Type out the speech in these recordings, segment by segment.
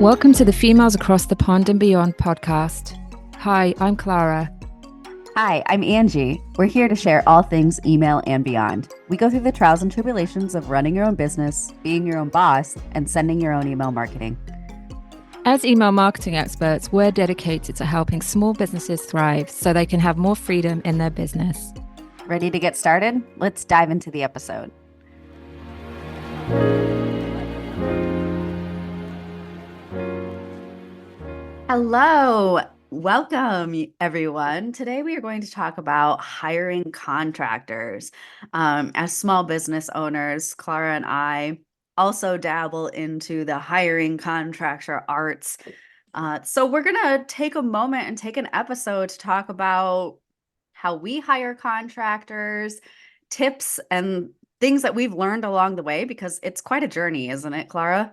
Welcome to the Females Across the Pond and Beyond podcast. Hi, I'm Clara. Hi, I'm Angie. We're here to share all things email and beyond. We go through the trials and tribulations of running your own business, being your own boss, and sending your own email marketing. As email marketing experts, we're dedicated to helping small businesses thrive so they can have more freedom in their business. Ready to get started? Let's dive into the episode. Hello. Welcome, everyone. Today, we are going to talk about hiring contractors. As small business owners, Clara and I also dabble into the hiring contractor arts. So we're going to take a moment and take an episode to talk about how we hire contractors, tips, and things that we've learned along the way, because it's quite a journey, isn't it, Clara?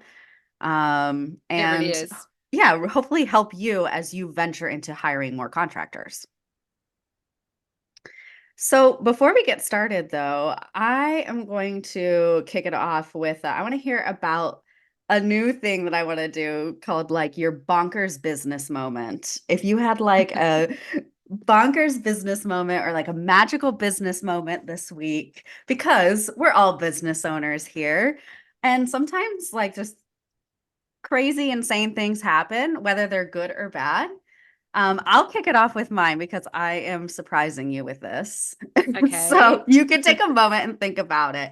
It really And is. yeah, hopefully help you as you venture into hiring more contractors. So before we get started, though, I am going to kick it off with I want to hear about a new thing that I want to do called like your bonkers business moment. If you had like a bonkers business moment or like a magical business moment this week, because we're all business owners here. And sometimes like just crazy, insane things happen, whether they're good or bad. I'll kick it off with mine because I am surprising you with this. So Okay. you can take a moment and think about it.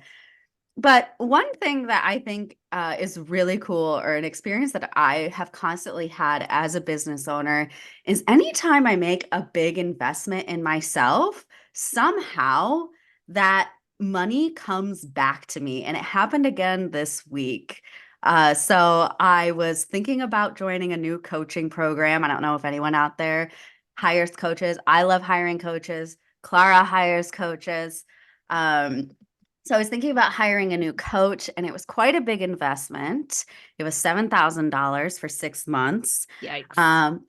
But one thing that I think is really cool, or an experience that I have constantly had as a business owner, is anytime I make a big investment in myself, somehow that money comes back to me. And it happened again this week. So I was thinking about joining a new coaching program. I don't know if anyone out there hires coaches. I love hiring coaches. Clara hires coaches. So I was thinking about hiring a new coach, and it was quite a big investment. It was $7,000 for 6 months. Yikes.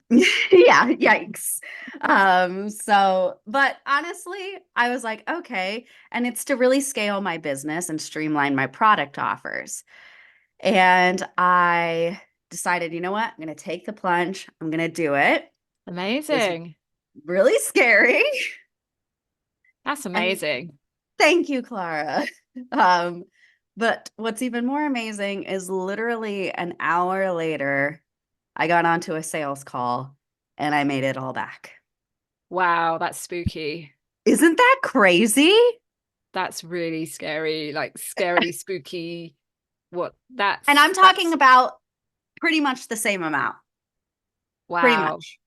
Yeah, yikes. But honestly, I was like, okay, and it's to really scale my business and streamline my product offers. And I decided, you know what? I'm going to take the plunge. I'm going to do it. It was Amazing. really scary. That's And amazing. thank you, Clara. Um, but what's even more amazing is literally an hour later, I got onto a sales call and I made it all back. Wow, that's spooky. Isn't that crazy? That's really scary, like scary, spooky. What And I'm talking that's about pretty much the same amount. Pretty wow. much.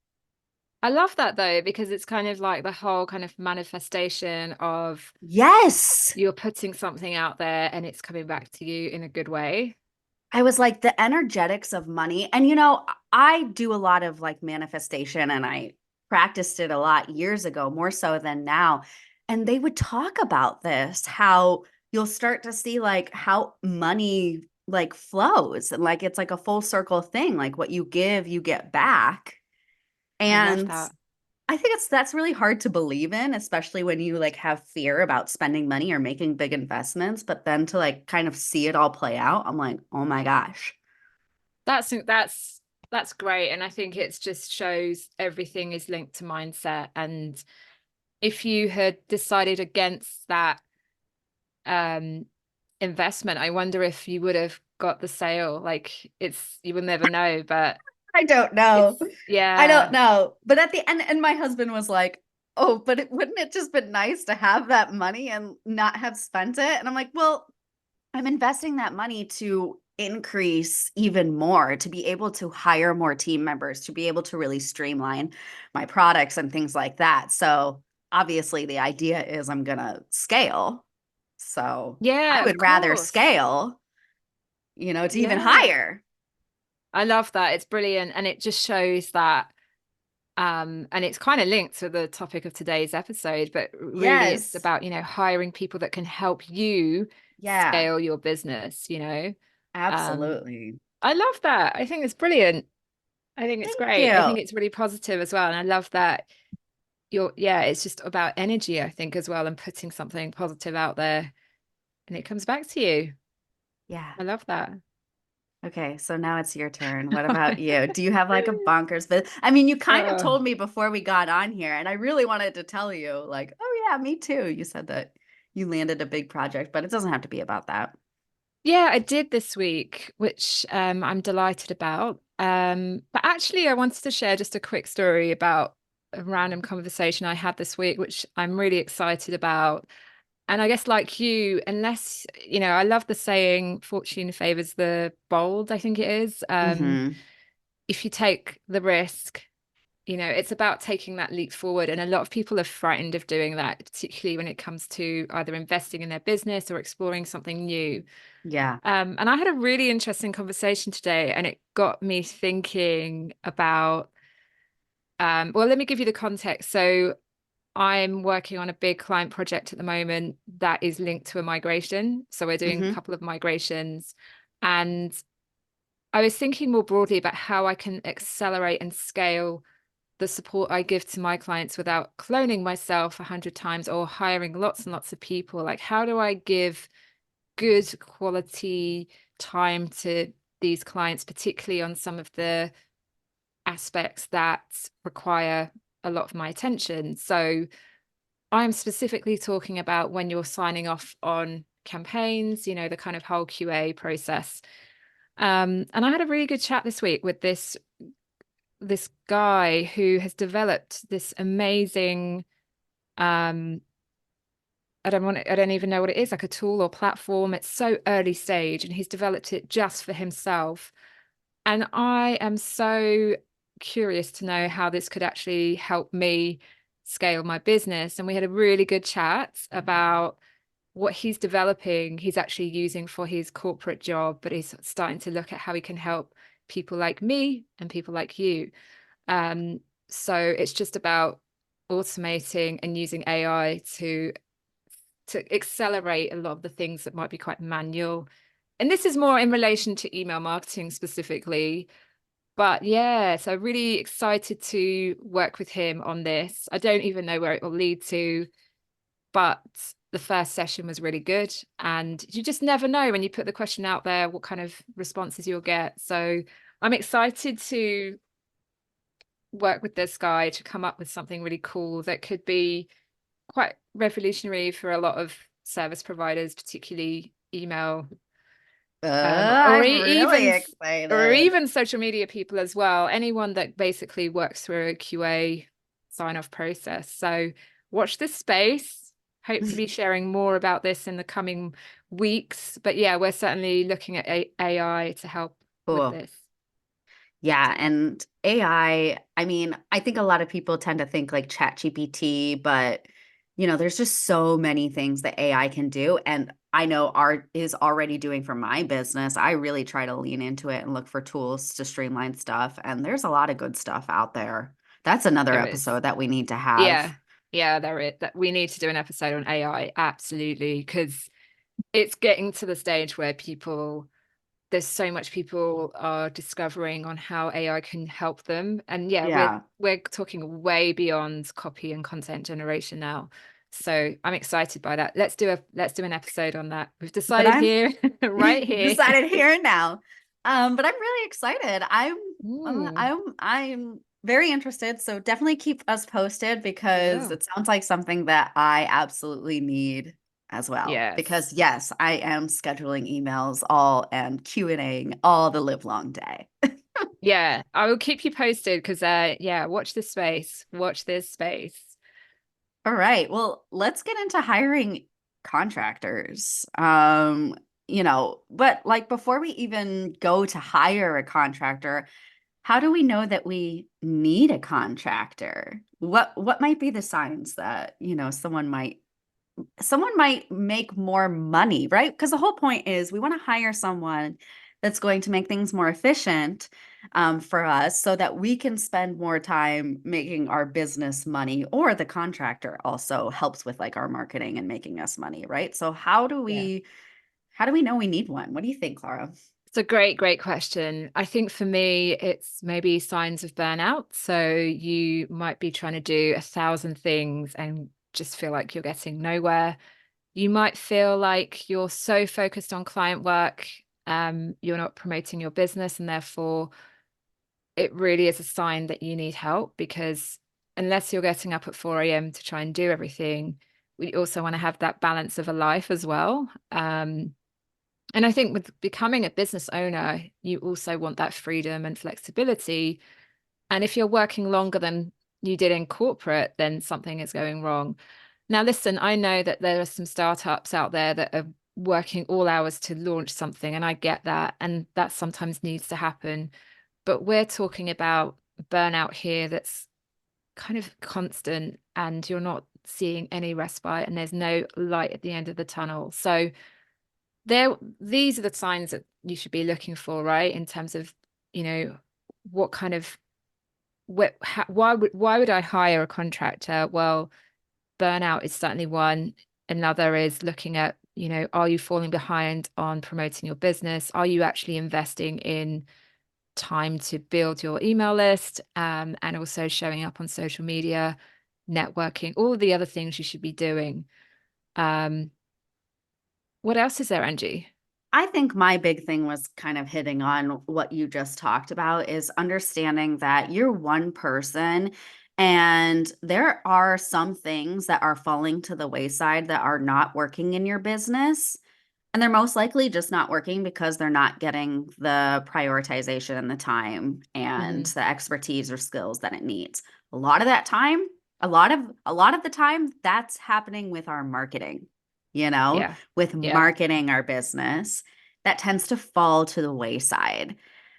I love that though, because it's kind of like the whole kind of manifestation of Yes. you're putting something out there and it's coming back to you in a good way. I was like the energetics of money. And I do a lot of like manifestation, and I practiced it a lot years ago, more so than now. And they would talk about this, how you'll start to see like how money like flows, and like it's like a full circle thing. Like what you give, you get back. I love And that. I think that's really hard to believe in, especially when you like have fear about spending money or making big investments, but then to like kind of see it all play out, I'm like, oh my gosh. That's great. And I think it's just shows everything is linked to mindset. And if you had decided against that um investment, I wonder if you would have got the sale. Like it's you will never know, but I don't know. it's I don't yeah. know. But at the end, and my husband was like, oh, but wouldn't it just been nice to have that money and not have spent it? And I'm like, well, I'm investing that money to increase even more, to be able to hire more team members, to be able to really streamline my products and things like that. So obviously the idea is I'm gonna scale. So I Yeah, of would rather course. scale, to even Yeah. higher. I love that. It's brilliant. And it just shows that and it's kind of linked to the topic of today's episode, but really it's Yes. about, hiring people that can help you Yeah, scale your business. Um, absolutely. I love that. I think it's brilliant. I think it's Thank great. I you. think it's really positive as well. And I love that yeah, it's just about energy, I think, as well, and putting something positive out there and it comes back to you. Yeah. I love that. Okay, so now it's your turn. What about you? Do you have like a bonkers but I mean, you kind of Oh, told me before we got on here, and I really wanted to tell you, like, oh yeah, me too. You said that you landed a big project, but it doesn't have to be about that. yeah, I did this week, which I'm delighted about. But actually, I wanted to share just a quick story about a random conversation I had this week, which I'm really excited about. And I guess, like you, unless, I love the saying, fortune favors the bold, I think it is. Mm-hmm. If you take the risk, it's about taking that leap forward. And a lot of people are frightened of doing that, particularly when it comes to either investing in their business or exploring something new. Yeah. And I had a really interesting conversation today, and it got me thinking about, well, let me give you the context. So I'm working on a big client project at the moment that is linked to a migration. So we're doing a Mm-hmm. couple of migrations. And I was thinking more broadly about how I can accelerate and scale the support I give to my clients without cloning myself 100 times or hiring lots and lots of people. Like, how do I give good quality time to these clients, particularly on some of the aspects that require a lot of my attention? So I'm specifically talking about when you're signing off on campaigns, the kind of whole QA process. And I had a really good chat this week with this guy who has developed this amazing um I don't even know what it is, like a tool or platform. It's so early stage and he's developed it just for himself. And I am so curious to know how this could actually help me scale my business. And we had a really good chat about what he's developing, he's actually using for his corporate job, but he's starting to look at how he can help people like me and people like you. Um, so it's just about automating and using AI to accelerate a lot of the things that might be quite manual. And this is more in relation to email marketing specifically. But yeah, so really excited to work with him on this. I don't even know where it will lead to, but the first session was really good. And you just never know when you put the question out there what kind of responses you'll get. So I'm excited to work with this guy to come up with something really cool that could be quite revolutionary for a lot of service providers, particularly email, or I'm really excited. even social media people as well. Anyone that basically works through a QA sign-off process. So watch this space. Hope to be sharing more about this in the coming weeks. But yeah, we're certainly looking at AI to help with Cool. this. Yeah, and I mean, I think a lot of people tend to think like ChatGPT, but there's just so many things that AI can do. And I know art is already doing for my business. I really try to lean into it and look for tools to streamline stuff. And there's a lot of good stuff out there. That's another There is. episode that we need to have. Yeah. Yeah, there is. That we need to do an episode on AI. Absolutely. Because it's getting to the stage where there's so much people are discovering on how AI can help them. And yeah, we're Yeah. we're talking way beyond copy and content generation now. So I'm excited by that. Let's do an episode on that. We've But decided I'm here, right here. decided here and now. But I'm really excited. Ooh, I'm very interested. So definitely keep us posted we because will. it sounds like something that I absolutely need as well. Because Yes. yes, I am scheduling emails all and Q&Aing all the live long day. Yeah, I will keep you posted because yeah, watch this space. Watch this space. All right. Well, let's get into hiring contractors. But like before we even go to hire a contractor, how do we know that we need a contractor? What might be the signs that, someone might make more money, right? Because the whole point is we want to hire someone that's going to make things more efficient for us so that we can spend more time making our business money, or the contractor also helps with like our marketing and making us money, right? So Yeah. how do we know we need one? What do you think, Clara? It's a great, great question. I think for me, it's maybe signs of burnout. So you might be trying to do 1,000 things and just feel like you're getting nowhere. You might feel like you're so focused on client work you're not promoting your business, and therefore it really is a sign that you need help, because unless you're getting up at 4 a.m. to try and do everything, we also want to have that balance of a life as well. And I think with becoming a business owner, you also want that freedom and flexibility. And if you're working longer than you did in corporate, then something is going wrong. Now, listen, I know that there are some startups out there that are working all hours to launch something, and I get that. And that sometimes needs to happen. But we're talking about burnout here that's kind of constant, and you're not seeing any respite, and there's no light at the end of the tunnel. So these are the signs that you should be looking for, right? In terms of, you know, what kind of why would I hire a contractor? Well, burnout is certainly one. Another is looking at, are you falling behind on promoting your business? Are you actually investing in time to build your email list, and also showing up on social media, networking, all of the other things you should be doing. Um, what else is there, Angie? I think my big thing was kind of hitting on what you just talked about is understanding that you're one person and there are some things that are falling to the wayside that are not working in your business. And they're most likely just not working because they're not getting the prioritization and the time and Hmm. the expertise or skills that it needs. A lot of that time, a lot of the time that's happening with our marketing, Yeah. with Yeah. marketing our business. That tends to fall to the wayside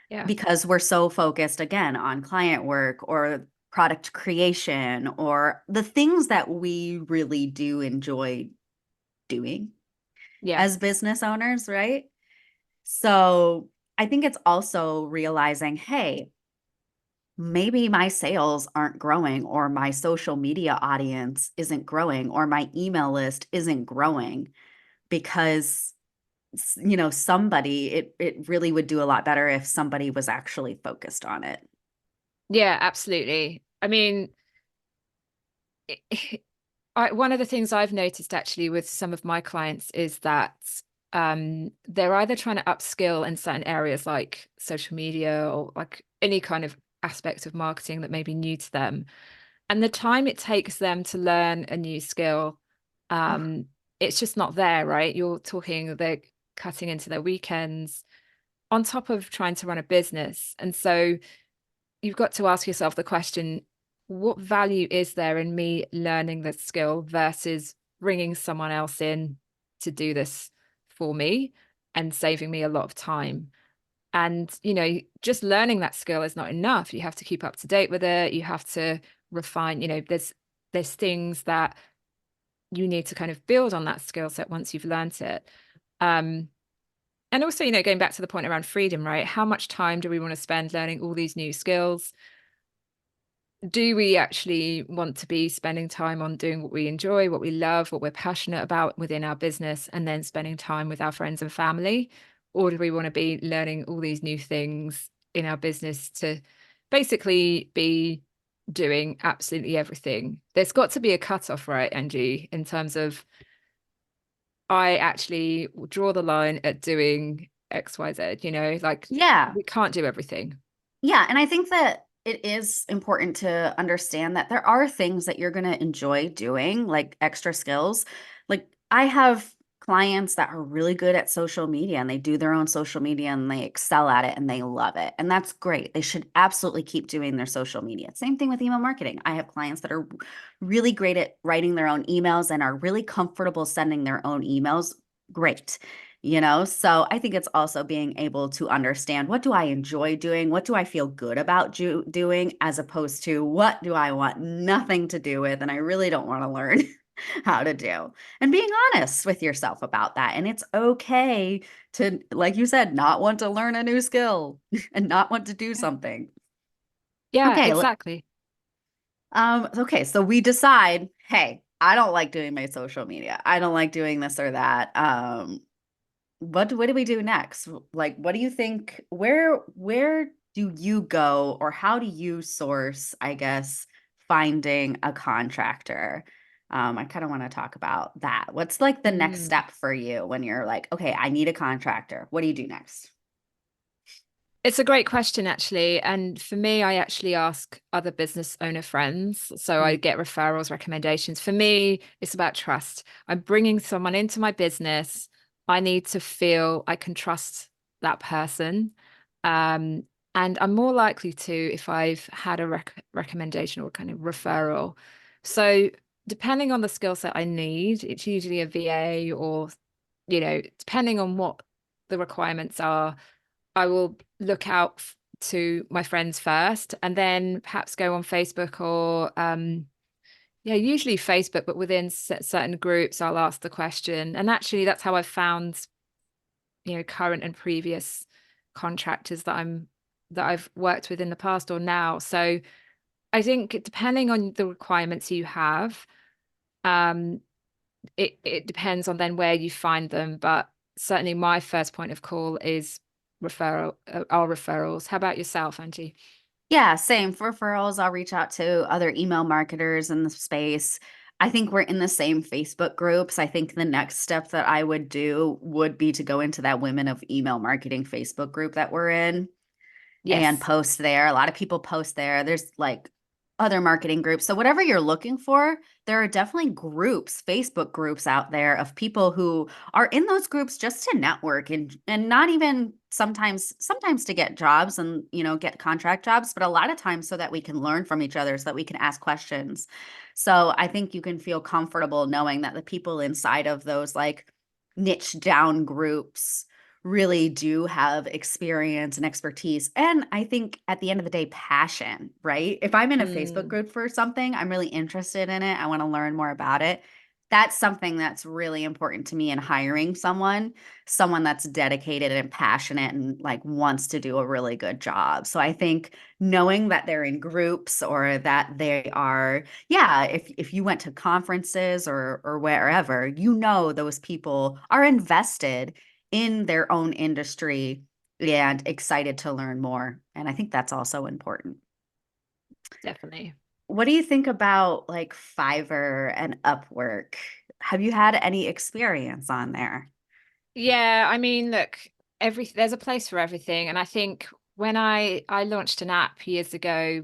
Yeah. because we're so focused again on client work or product creation or the things that we really do enjoy doing Yeah. as business owners, right? So I think it's also realizing, hey, maybe my sales aren't growing, or my social media audience isn't growing, or my email list isn't growing because somebody it really would do a lot better if somebody was actually focused on it. Yeah, absolutely. I mean, one of the things I've noticed actually with some of my clients is that they're either trying to upskill in certain areas like social media or like any kind of aspect of marketing that may be new to them. And the time it takes them to learn a new skill, Ugh. um, it's just not there, right? You're talking, they're cutting into their weekends on top of trying to run a business. And so you've got to ask yourself the question, what value is there in me learning this skill versus bringing someone else in to do this for me and saving me a lot of time? And, just learning that skill is not enough. You have to keep up to date with it. You have to refine, there's things that you need to kind of build on that skill set once you've learned it. Um, and also, going back to the point around freedom, right? How much time do we want to spend learning all these new skills? Do we actually want to be spending time on doing what we enjoy, what we love, what we're passionate about within our business, and then spending time with our friends and family? Or do we want to be learning all these new things in our business to basically be doing absolutely everything? There's got to be a cutoff, right, Angie, in terms of I actually draw the line at doing XYZ, like Yeah. we can't do everything. Yeah, and I think that it is important to understand that there are things that you're going to enjoy doing, like extra skills. Like I have clients that are really good at social media and they do their own social media and they excel at it and they love it. And that's great. They should absolutely keep doing their social media. Same thing with email marketing. I have clients that are really great at writing their own emails and are really comfortable sending their own emails. Great. So I think it's also being able to understand, what do I enjoy doing? What do I feel good about doing, as opposed to what do I want nothing to do with and I really don't want to learn how to do. And being honest with yourself about that. And it's okay to, like you said, not want to learn a new skill and not want to do Yeah, something. yeah, Okay, exactly. okay, so we decide, hey, I don't like doing my social media. I don't like doing this or that. What do we do next? Like, what do you think? Where do you go, or how do you source, I guess, finding a contractor? I kind of want to talk about that. What's like the next Mm. step for you when you're like, okay, I need a contractor. What do you do next? It's a great question, actually. And for me, I actually ask other business owner friends. So I Mm. get referrals, recommendations. For me, it's about trust. I'm bringing someone into my business. I need to feel I can trust that person. Um, and I'm more likely to if I've had a recommendation or kind of referral. So depending on the skill set I need, it's usually a VA or, depending on what the requirements are. I will look out to my friends first and then perhaps go on Facebook or yeah, usually Facebook, but within certain groups, I'll ask the question. And actually that's how I've found, current and previous contractors that I've worked with in the past or now. So I think depending on the requirements you have, um, it depends on then where you find them. But certainly my first point of call is our referrals. How about yourself, Angie? Yeah, same. For referrals, I'll reach out to other email marketers in the space. I think we're in the same Facebook groups. I think the next step that I would do would be to go into that Women of Email Marketing Facebook group that we're in and Yes. post there. A lot of people post there. There's like other marketing groups. So whatever you're looking for, there are definitely groups, Facebook groups out there of people who are in those groups just to network and not even sometimes to get jobs and get contract jobs, but a lot of times so that we can learn from each other so that we can ask questions. So I think you can feel comfortable knowing that the people inside of those like niche down groups really do have experience and expertise. And I think at the end of the day, passion, right? If I'm in a Facebook Mm, group for something, I'm really interested in it. I want to learn more about it. That's something that's really important to me in hiring someone that's dedicated and passionate and like wants to do a really good job. So I think knowing that they're in groups or that they are, yeah, if you went to conferences or wherever, those people are invested in their own industry and excited to learn more. And I think that's also important. definitely. What do you think about like Fiverr and Upwork? Have you had any experience on there? Yeah, I mean, look, there's a place for everything. And I think when I launched an app years ago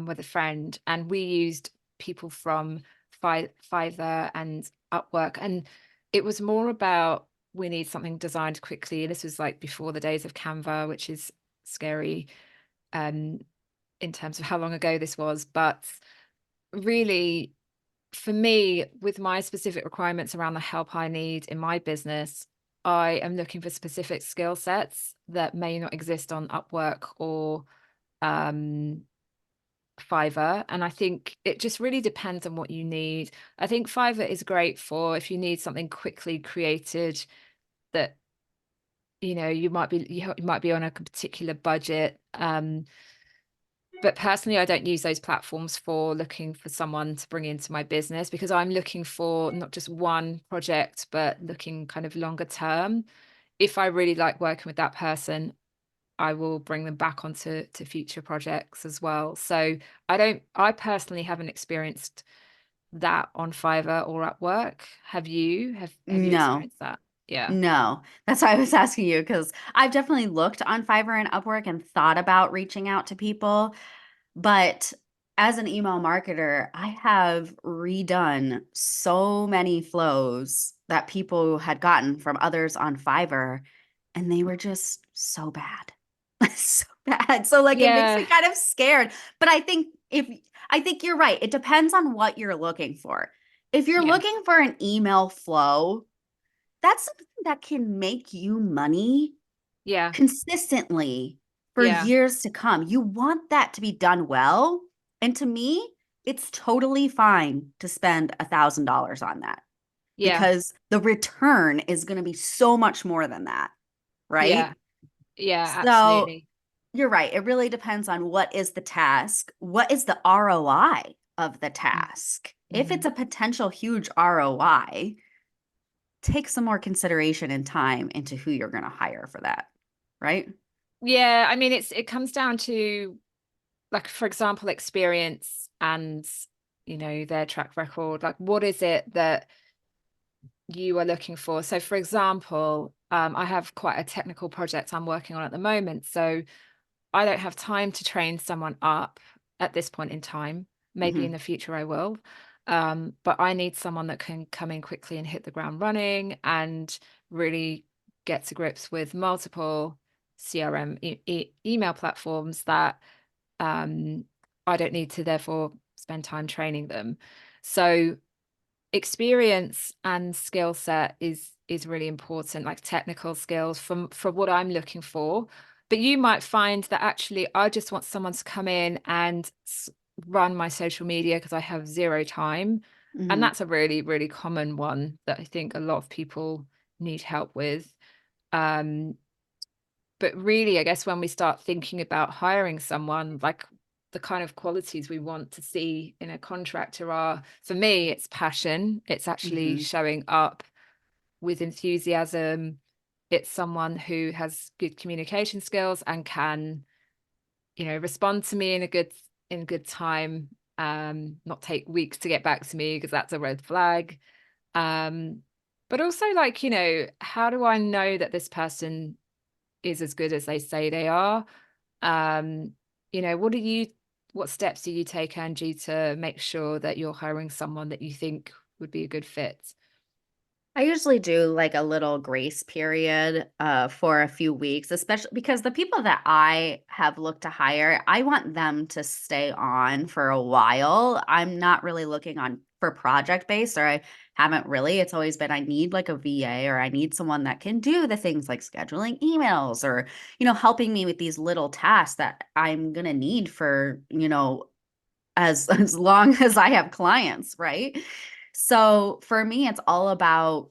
with a friend, and we used people from Fiverr and Upwork, and it was more about we need something designed quickly. This was like before the days of Canva, which is scary um, in terms of how long ago this was. But really, for me, with my specific requirements around the help I need in my business, I am looking for specific skill sets that may not exist on Upwork or um, Fiverr. And I think it just really depends on what you need. I think Fiverr is great for if you need something quickly created that you might be on a particular budget. But personally, I don't use those platforms for looking for someone to bring into my business because I'm looking for not just one project, but looking kind of longer term. If I really like working with that person, I will bring them back onto future projects as well. So I personally haven't experienced that on Fiverr or at work. Have you No, experienced that? Yeah. no. That's why I was asking you because I've definitely looked on Fiverr and Upwork and thought about reaching out to people. But as an email marketer, I have redone so many flows that people had gotten from others on Fiverr, and they were just so bad. So bad. So like it makes me Yeah. kind of scared. But I think you're right. It depends on what you're looking for. If you're Yeah. looking for an email flow, that's something that can make you money Yeah. consistently for Yeah. years to come. You want that to be done well. And to me, it's totally fine to spend $1,000 on that Yeah. because the return is going to be so much more than that, Yeah. right? Yeah. So Absolutely. you're right. It really depends on what is the task, what is the ROI of the task. If Mm-hmm. it's a potential huge ROI, take some more consideration and time into who you're going to hire for that, right? Yeah, I mean it comes down to like for example experience and you know, their track record? Like, what is it that you are looking for? So for example, I have quite a technical project I'm working on at the moment. So I don't have time to train someone up at this point in time. Maybe in Mhm. the future I will. But I need someone that can come in quickly and hit the ground running and really get to grips with multiple CRM email platforms that I don't need to therefore spend time training them. So experience and skill set is really important, like technical skills for what I'm looking for. But you might find that actually I just want someone to come in and run my social media because I have zero time. And Mhm. that's a really, really common one that I think a lot of people need help with. Um, but really, I guess when we start thinking about hiring someone, like the kind of qualities we want to see in a contractor are, for me, it's passion. It's actually Mhm. showing up with enthusiasm. It's someone who has good communication skills and can, you know, respond to me in good time, not take weeks to get back to me because that's a red flag. Um, but also like, you know, how do I know that this person is as good as they say they are? Um, you know, what steps do you take, Angie, to make sure that you're hiring someone that you think would be a good fit? I usually do like a little grace period for a few weeks, especially because the people that I have looked to hire, I want them to stay on for a while. I'm not really looking on for project based, or I haven't really. It's always been I need like a VA, or I need someone that can do the things like scheduling emails, or, helping me with these little tasks that I'm going to need for, as long as I have clients, right? So for me, it's all about,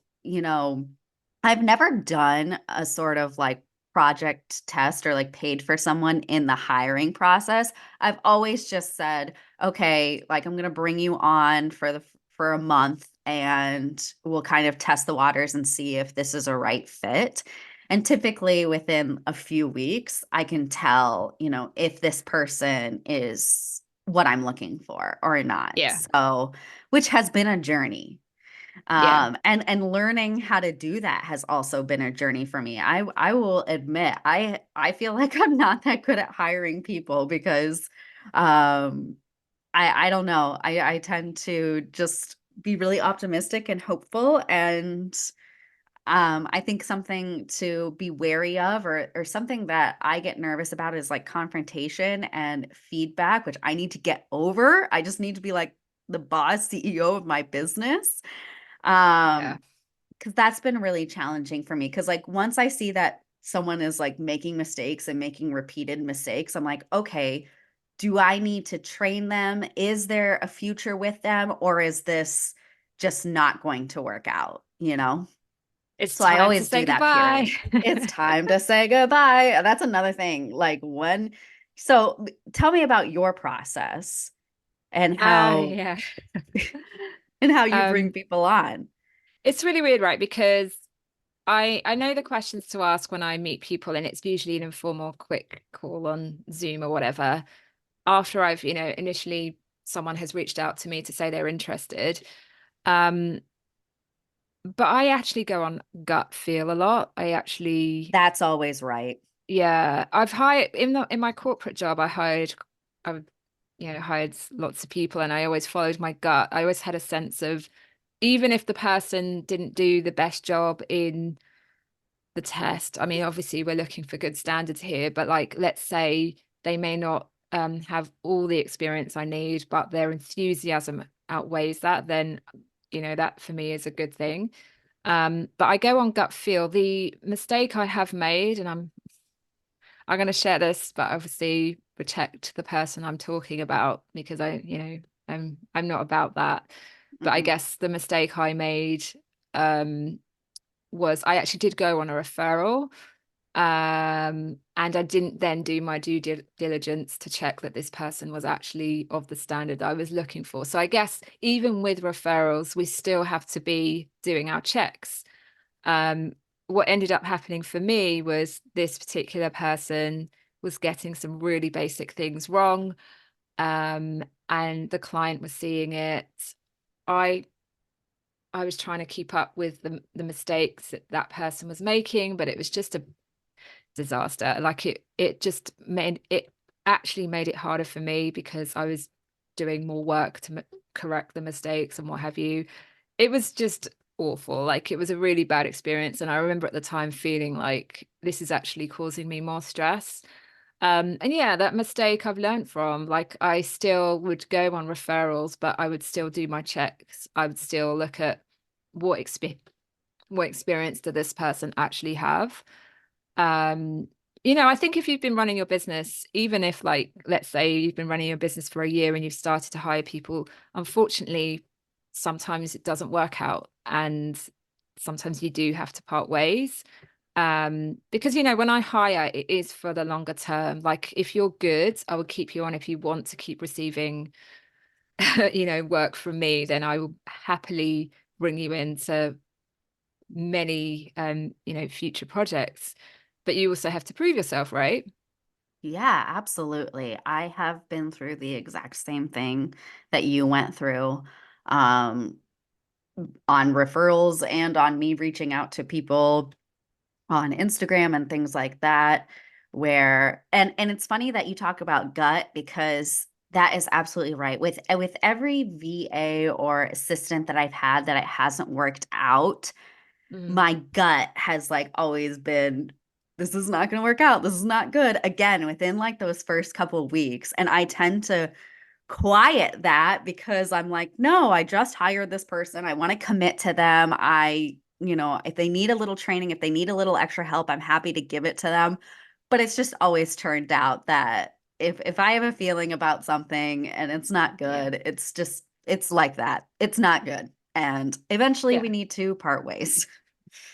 I've never done a sort of like project test or like paid for someone in the hiring process. I've always just said, okay, like I'm going to bring you on for a month and we'll kind of test the waters and see if this is a right fit. And typically within a few weeks, I can tell, if this person is what I'm looking for or not. Yeah, So, which has been a journey. yeah. And learning how to do that has also been a journey for me. I will admit I feel like I'm not that good at hiring people because I don't know. I tend to just be really optimistic and hopeful, and I think something to be wary of, or something that I get nervous about, is like confrontation and feedback, which I need to get over. I just need to be like the boss CEO of my business. Yeah. Because that's been really challenging for me. Because like once I see that someone is like making mistakes and making repeated mistakes, I'm like, okay, do I need to train them? Is there a future with them, or is this just not going to work out? It's So I time to always say do that goodbye. period. It's time to say goodbye. That's another thing. Like so tell me about your process and how Yeah. you bring Um, people on. it's really weird, right? Because I know the questions to ask when I meet people, and it's usually an informal, quick call on Zoom or whatever. After I've, you know, initially someone has reached out to me to say they're interested. Um, but I actually go on gut feel a lot. I actually, That's always right. yeah, I've hired in my corporate job, I hired lots of people, and I always followed my gut. I always had a sense of, even if the person didn't do the best job in the test. I mean, obviously we're looking for good standards here, but like let's say they may not have all the experience I need, but their enthusiasm outweighs that, then you know that for me is a good thing. But I go on gut feel. The mistake I have made, and I'm going to share this, but obviously protect the person I'm talking about because I'm not about that. But I Mhm. guess the mistake I made um was I actually did go on a referral, and I didn't then do my diligence to check that this person was actually of the standard I was looking for. So I guess even with referrals, we still have to be doing our checks. Um, what ended up happening for me was this particular person was getting some really basic things wrong. and the client was seeing it. I I was trying to keep up with the mistakes that that person was making, but it was just a disaster. Like it just made it actually made it harder for me because I was doing more work to correct the mistakes and what have you. It was just awful. Like it was a really bad experience, and I remember at the time feeling like this is actually causing me more stress. And yeah, that mistake I've learned from. Like I still would go on referrals, but I would still do my checks. I would still look at what exp what experience did this person actually have. Um, I think if you've been running your business, even if like let's say you've been running your business for a year and you've started to hire people, unfortunately, sometimes it doesn't work out and sometimes you do have to part ways. Because when I hire, it is for the longer term. Like if you're good, I will keep you on. If you want to keep receiving, work from me, then I will happily bring you into many future projects. But you also have to prove yourself, right? Yeah, absolutely. I have been through the exact same thing that you went through, um, on referrals and on me reaching out to people on Instagram and things like that, where and it's funny that you talk about gut because that is absolutely right. With every VA or assistant that I've had that it hasn't worked out, Mm, my gut has like always been, this is not going to work out. This is not good. Again, within like those first couple of weeks. And I tend to quiet that because I'm like, no, I just hired this person. I want to commit to them. If they need a little training, if they need a little extra help, I'm happy to give it to them. But it's just always turned out that if I have a feeling about something and it's not yeah. good, it's like that. It's not good. And eventually we Yeah. need to part ways.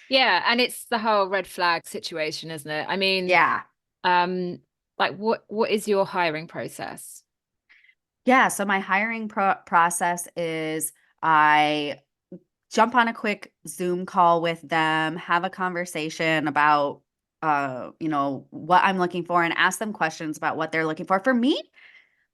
Yeah. And it's the whole red flag situation, isn't it? I mean, Yeah. um, like what is your hiring process? Yeah. So my hiring process is I jump on a quick Zoom call with them, have a conversation about what I'm looking for and ask them questions about what they're looking for. For me,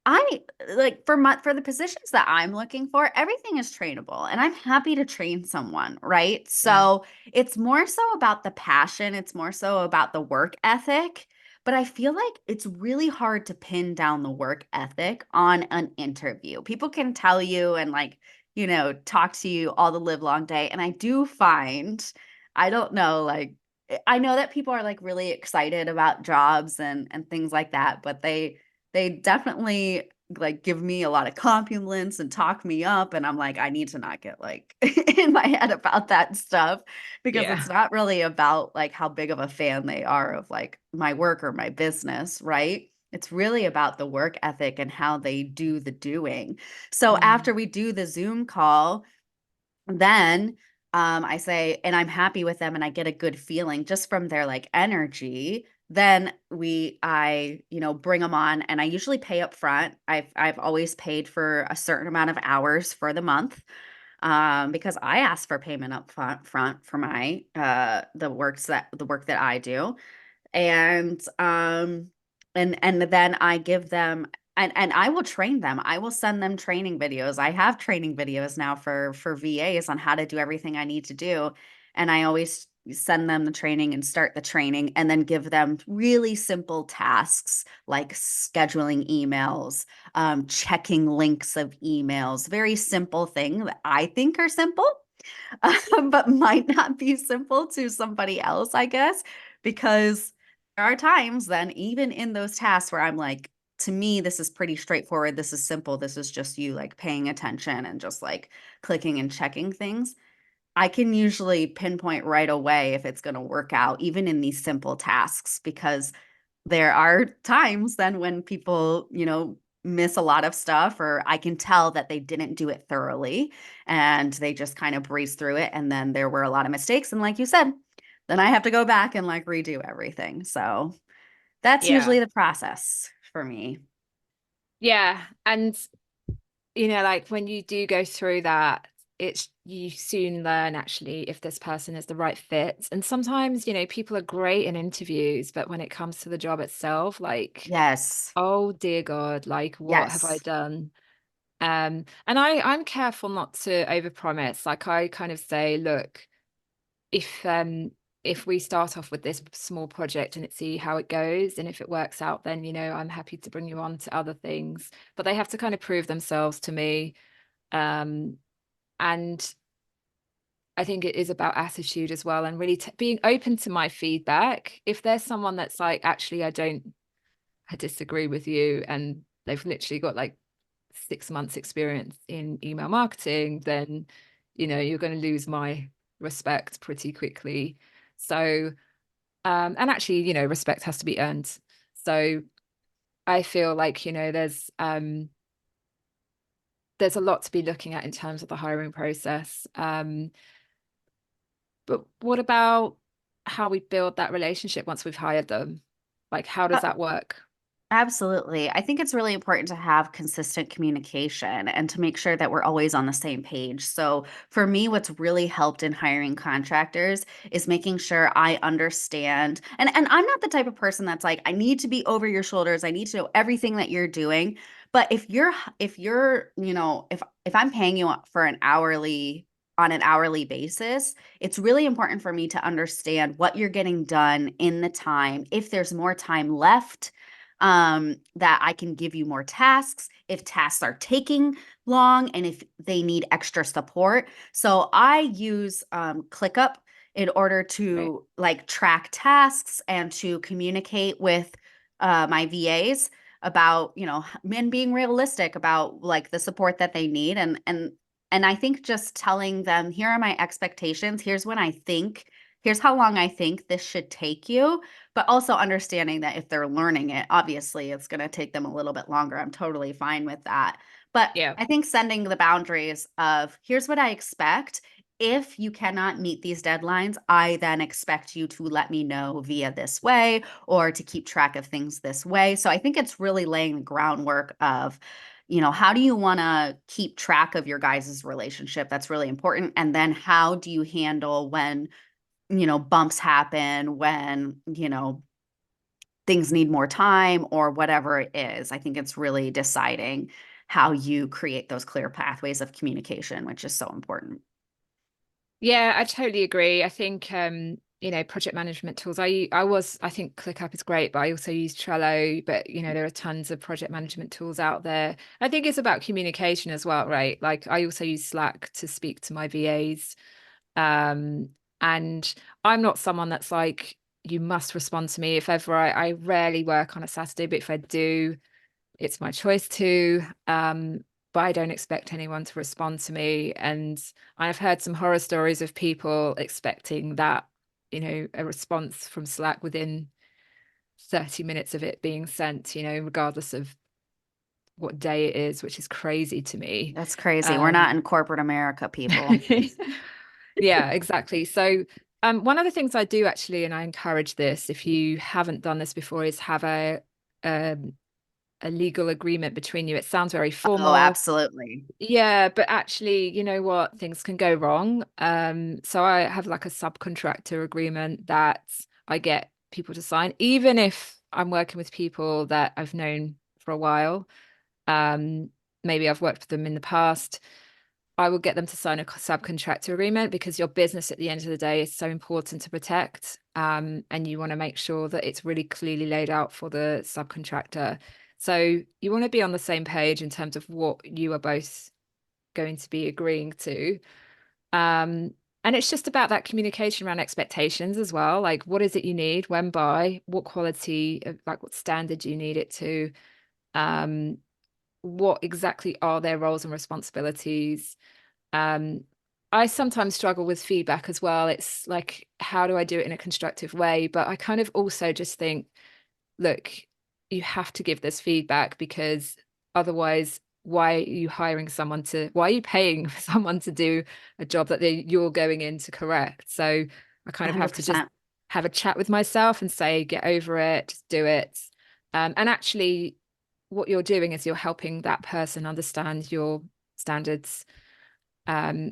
I like for the positions that I'm looking for, everything is trainable and I'm happy to train someone, right? Yeah. So it's more so about the passion, it's more so about the work ethic, but I feel like it's really hard to pin down the work ethic on an interview. People can tell you and talk to you all the live long day. And I do find, I don't know, like I know that people are like really excited about jobs and things like that, but they definitely like give me a lot of compliments and talk me up and I'm like I need to not get like in my head about that stuff because Yeah. it's not really about like how big of a fan they are of like my work or my business, right? It's really about the work ethic and how they do the doing. So Mm, after we do the Zoom call, then I say, and I'm happy with them and I get a good feeling just from their like energy. Then bring them on and I usually pay up front. I've always paid for a certain amount of hours for the month, because I ask for payment up front for my the work that I do. And then I give them, and I will train them. I will send them training videos. I have training videos now for VAs on how to do everything I need to do, and I always send them the training and start the training and then give them really simple tasks like scheduling emails, checking links of emails, very simple thing that I think are simple, but might not be simple to somebody else, I guess, because there are times then, even in those tasks where I'm like, to me, this is pretty straightforward. This is simple. This is just you like paying attention and just like clicking and checking things. I can usually pinpoint right away if it's going to work out, even in these simple tasks, because there are times then when people, miss a lot of stuff, or I can tell that they didn't do it thoroughly and they just kind of breeze through it. And then there were a lot of mistakes. And like you said, then I have to go back and like redo everything. So that's yeah. usually the process for me. Yeah. And like when you do go through that, it's you soon learn actually if this person is the right fit. And sometimes, people are great in interviews, but when it comes to the job itself, like, Yes. oh dear God, like what have I Yes. done? And I'm careful not to overpromise. Like I kind of say, look, if um if we start off with this small project and see how it goes, and if it works out, then I'm happy to bring you on to other things. But they have to kind of prove themselves to me. Um, and I think it is about attitude as well, and really being open to my feedback. If there's someone that's like, actually, I disagree with you, and they've literally got like 6 months experience in email marketing, then you're going to lose my respect pretty quickly. So and actually, respect has to be earned. So I feel like, there's a lot to be looking at in terms of the hiring process. But what about how we build that relationship once we've hired them? Like, how does Uh, that work? Absolutely. I think it's really important to have consistent communication and to make sure that we're always on the same page. So, for me, what's really helped in hiring contractors is making sure I understand. And I'm not the type of person that's like, I need to be over your shoulders. I need to know everything that you're doing. But if you're, if I'm paying you for an hourly on an hourly basis, it's really important for me to understand what you're getting done in the time. If there's more time left, that I can give you more tasks if tasks are taking long and if they need extra support. So I use ClickUp in order Right. to like track tasks and to communicate with my VAs about, men being realistic about like the support that they need. And I think just telling them, here are my expectations, here's how long I think this should take you, but also understanding that if they're learning it, obviously it's going to take them a little bit longer. I'm totally fine with that. But Yeah. I think sending the boundaries of here's what I expect. If you cannot meet these deadlines, I then expect you to let me know via this way or to keep track of things this way. So I think it's really laying the groundwork of, how do you want to keep track of your guys' relationship? That's really important. And then how do you handle when bumps happen, when, things need more time or whatever it is. I think it's really deciding how you create those clear pathways of communication, which is so important. Yeah, I totally agree. I think project management tools. I think ClickUp is great, but I also use Trello, but there are tons of project management tools out there. I think it's about communication as well, right? Like I also use Slack to speak to my VAs. And I'm not someone that's like, you must respond to me if ever. I rarely work on a Saturday, but if I do, it's my choice to. But I don't expect anyone to respond to me. And I've heard some horror stories of people expecting that, a response from Slack within 30 minutes of it being sent, regardless of what day it is, which is crazy to me. That's crazy. We're not Um, in corporate America, people. yeah, exactly. So, one of the things I do actually, and I encourage this, if you haven't done this before, is have um, a legal agreement between you. It sounds very Oh, formal. absolutely. Yeah, but actually, you know what? Things can go wrong. So I have like a subcontractor agreement that I get people to sign, even if I'm working with people that I've known for a while. Um, Maybe I've worked with them in the past. I will get them to sign a subcontractor agreement because your business at the end of the day is so important to protect. And you want to make sure that it's really clearly laid out for the subcontractor. So you want to be on the same page in terms of what you are both going to be agreeing to. Um, and it's just about that communication around expectations as well. Like, what is it you need? When by? What quality? Like, what standard do you need it to? Um, what exactly are their roles and responsibilities? Um, I sometimes struggle with feedback as well. It's like, how do I do it in a constructive way? But I kind of also just think, look, you have to give this feedback because otherwise, why are you paying for someone to do a job that you're going in to correct? So I kind of have to just 100%. have a chat with myself and say, get over it, just do it. And actually, what you're doing is you're helping that person understand your standards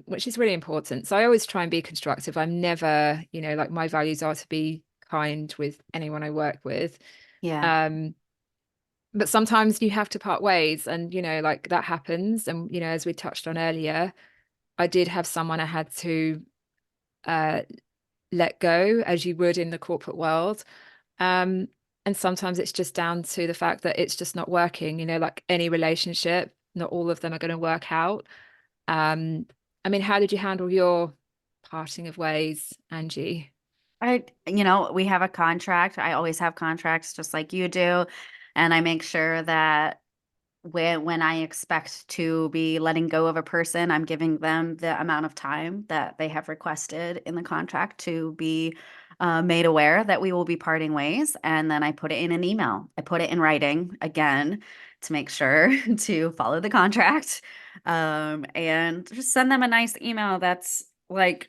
which is really important. So I always try and be constructive. I'm never, like my values are to be kind with anyone I work with. Yeah. Um, but sometimes you have to part ways, and like that happens. And as we touched on earlier, I did have someone I had to uh, let go, as you would in the corporate world. Um, and sometimes it's just down to the fact that it's just not working. Like any relationship, not all of them are going to work out. Um, I mean, how did you handle your parting of ways, Angie? We have a contract. I always have contracts just like you do. And I make sure that when I expect to be letting go of a person, I'm giving them the amount of time that they have requested in the contract to be made aware that we will be parting ways. And then I put it in an email. I put it in writing again to make sure to follow the contract, and just send them a nice email that's like,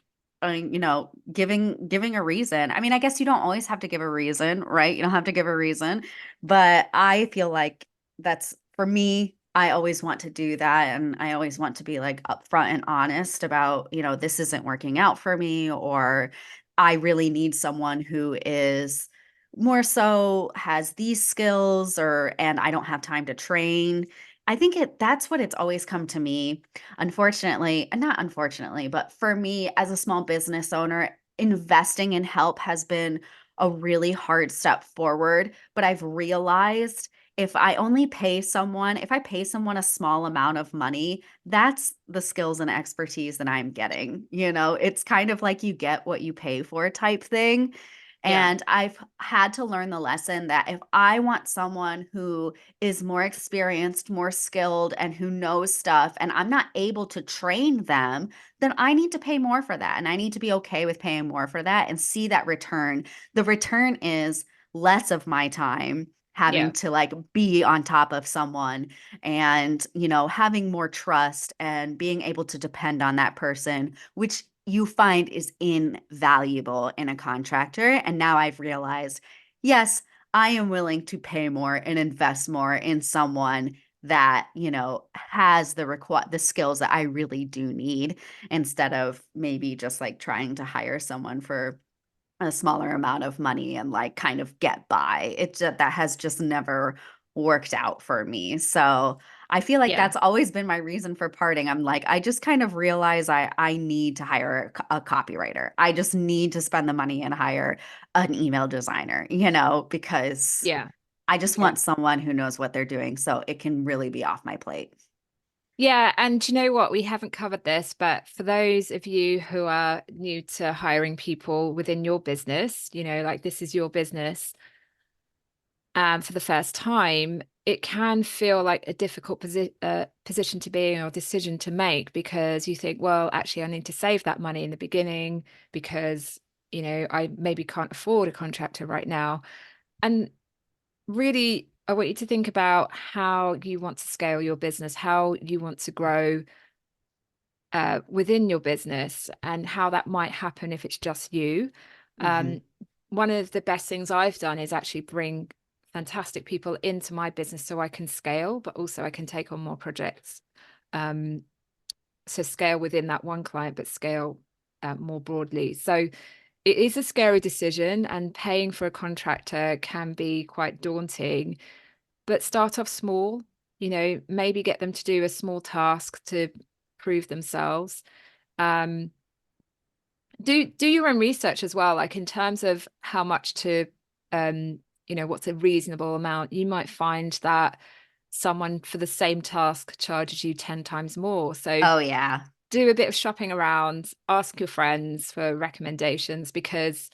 giving a reason. I mean, I guess you don't always have to give a reason, right? You don't have to give a reason, but I feel like that's for me. I always want to do that. And I always want to be like upfront and honest about, this isn't working out for me, or I really need someone who is more so has these skills, and I don't have time to train. I think that's what it's always come to me. Unfortunately, and not unfortunately, but for me as a small business owner, investing in help has been a really hard step forward. But I've realized if I pay someone a small amount of money, that's the skills and expertise that I'm getting. It's kind of like you get what you pay for type thing. Yeah, And I've had to learn the lesson that if I want someone who is more experienced, more skilled, and who knows stuff, and I'm not able to train them, then I need to pay more for that. And I need to be okay with paying more for that and see that return. The return is less of my time having yeah, to like be on top of someone, and having more trust and being able to depend on that person, which you find is invaluable in a contractor. And now I've realized, yes, I am willing to pay more and invest more in someone that has the skills that I really do need, instead of maybe just like trying to hire someone for a smaller amount of money and like kind of get by. That has just never worked out for me. So I feel like yeah, that's always been my reason for parting. I'm like, I just kind of realize I need to hire a copywriter. I just need to spend the money and hire an email designer, because yeah, I just yeah. want someone who knows what they're doing so it can really be off my plate. Yeah, and you know what? We haven't covered this, but for those of you who are new to hiring people within your business, like this is your business, for the first time, it can feel like a difficult position to be in or decision to make, because you think, well, actually, I need to save that money in the beginning because, I maybe can't afford a contractor right now. And really, I want you to think about how you want to scale your business, how you want to grow within your business, and how that might happen if it's just you. Hmm. Um, One of the best things I've done is actually bring fantastic people into my business so I can scale, but also I can take on more projects. Um, so scale within that one client, but scale more broadly. So it is a scary decision, and paying for a contractor can be quite daunting, but start off small, maybe get them to do a small task to prove themselves. Um, do your own research as well, like in terms of how much to, um, what's a reasonable amount. You might find that someone for the same task charges you 10 times more. So Oh yeah. do a bit of shopping around, ask your friends for recommendations, because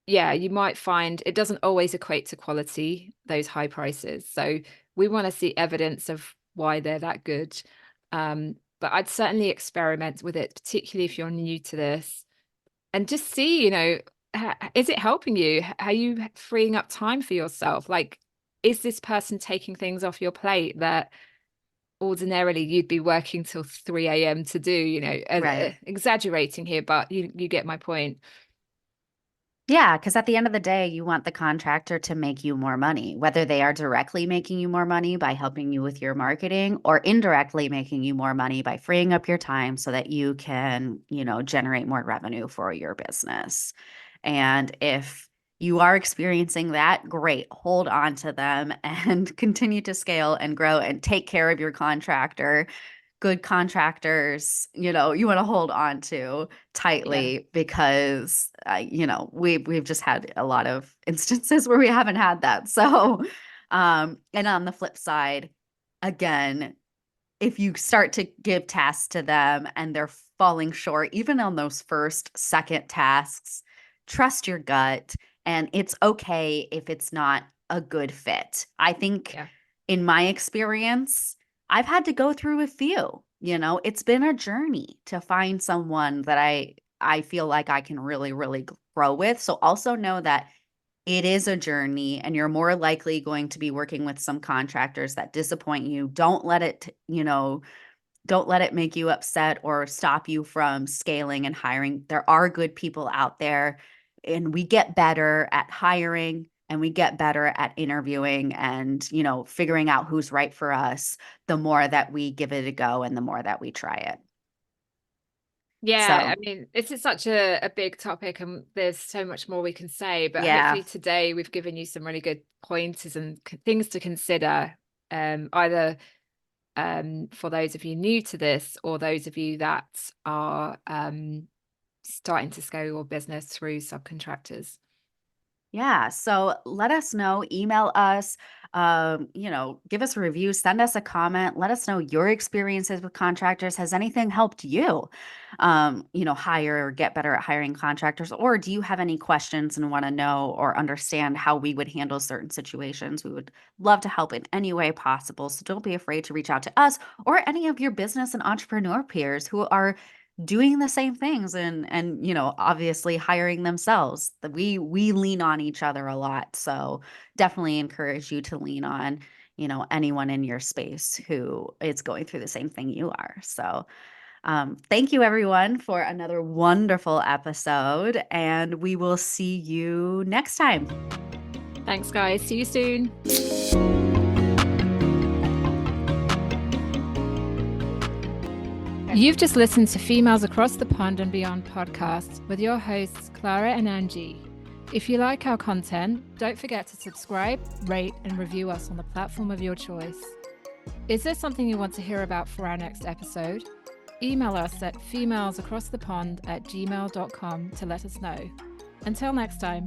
yeah, you might find it doesn't always equate to quality, those high prices. So we want to see evidence of why they're that good. But I'd certainly experiment with it, particularly if you're new to this, and just see, is it helping you? Are you freeing up time for yourself? Like, is this person taking things off your plate that ordinarily you'd be working till 3 a.m. to do, Right. exaggerating here, but you get my point. Yeah, because at the end of the day, you want the contractor to make you more money, whether they are directly making you more money by helping you with your marketing or indirectly making you more money by freeing up your time so that you can, generate more revenue for your business. And if you are experiencing that, great, hold on to them and continue to scale and grow and take care of your contractor. Good contractors, you want to hold on to Yeah. tightly because we've just had a lot of instances where we haven't had that. So, and on the flip side, again, if you start to give tasks to them and they're falling short, even on those first, second tasks, trust your gut. And it's okay if it's not a good fit. I think Yeah. in my experience, I've had to go through a few, it's been a journey to find someone that I feel like I can really, really grow with. So also know that it is a journey and you're more likely going to be working with some contractors that disappoint you. Don't let it make you upset or stop you from scaling and hiring. There are good people out there, and we get better at hiring and we get better at interviewing and, figuring out who's right for us the more that we give it a go and the more that we try it. Yeah, I So, mean, this is such a big topic and there's so much more we can say, but yeah. hopefully today we've given you some really good pointers and things to consider, either for those of you new to this or those of you that are starting to scale your business through subcontractors. Yeah. So let us know, email us, give us a review, send us a comment, let us know your experiences with contractors. Has anything helped you, hire or get better at hiring contractors? Or do you have any questions and want to know or understand how we would handle certain situations? We would love to help in any way possible. So don't be afraid to reach out to us or any of your business and entrepreneur peers who are doing the same things and obviously hiring themselves. We lean on each other a lot, so definitely encourage you to lean on anyone in your space who is going through the same thing you are. So thank you everyone for another wonderful episode, and we will see you next time. Thanks, guys. See you soon. You've just listened to Females Across the Pond and Beyond podcast with your hosts, Clara and Angie. If you like our content, don't forget to subscribe, rate, and review us on the platform of your choice. Is there something you want to hear about for our next episode? Email us at femalesacrossthepond@gmail.com to let us know. Until next time.